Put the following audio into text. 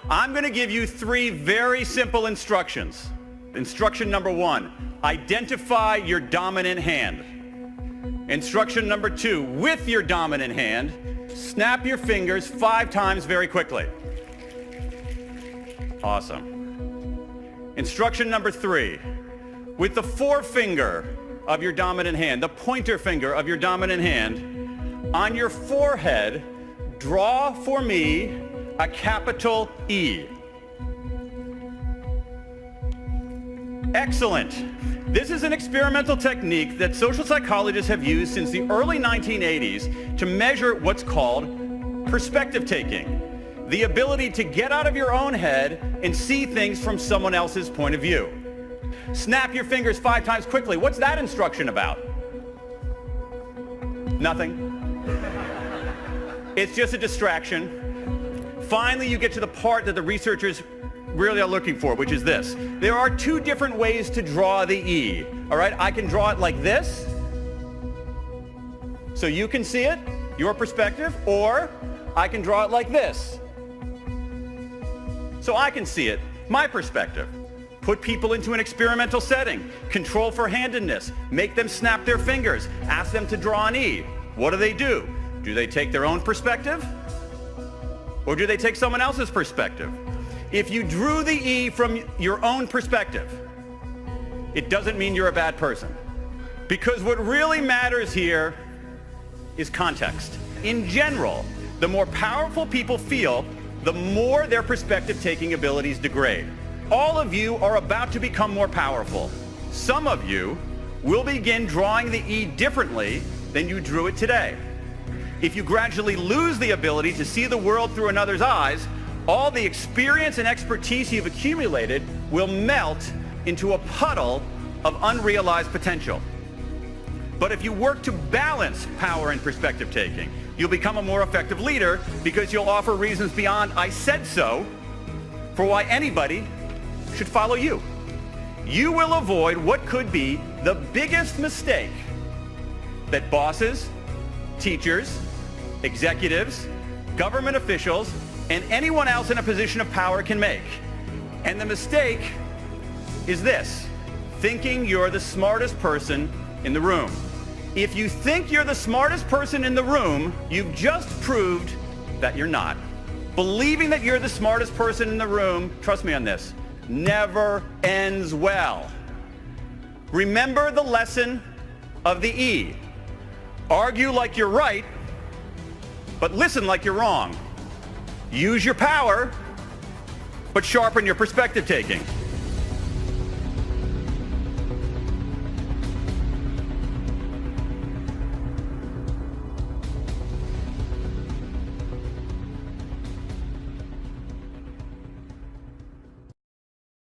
I'm going to give you 3 very simple instructions. Instruction number 1, identify your dominant hand. Instruction number 2, with your dominant hand, snap your fingers 5 times very quickly. Awesome. Instruction number 3, with the forefinger of your dominant hand, the pointer finger of your dominant hand, on your forehead, draw for me a capital E. Excellent. This is an experimental technique that social psychologists have used since the early 1980s to measure what's called perspective taking, the ability to get out of your own head and see things from someone else's point of view. Snap your fingers 5 times quickly. What's that instruction about? Nothing. It's just a distraction. Finally, you get to the part that the researchers really are looking for, which is this. There are 2 different ways to draw the E. All right, I can draw it like this, so you can see it, your perspective, or I can draw it like this, so I can see it, my perspective. Put people into an experimental setting, control for handedness, make them snap their fingers, ask them to draw an E. What do? Do they take their own perspective? Or do they take someone else's perspective? If you drew the E from your own perspective, it doesn't mean you're a bad person. Because what really matters here is context. In general, the more powerful people feel, the more their perspective-taking abilities degrade. All of you are about to become more powerful. Some of you will begin drawing the E differently than you drew it today. If you gradually lose the ability to see the world through another's eyes, all the experience and expertise you've accumulated will melt into a puddle of unrealized potential. But if you work to balance power and perspective taking, you'll become a more effective leader because you'll offer reasons beyond "I said so" for why anybody should follow you. You will avoid what could be the biggest mistake that bosses, teachers, executives, government officials, and anyone else in a position of power can make. And the mistake is this: thinking you're the smartest person in the room. If you think you're the smartest person in the room, you've just proved that you're not. Believing that you're the smartest person in the room, trust me on this, never ends well. Remember the lesson of the E. Argue like you're right, but listen like you're wrong. Use your power, but sharpen your perspective taking.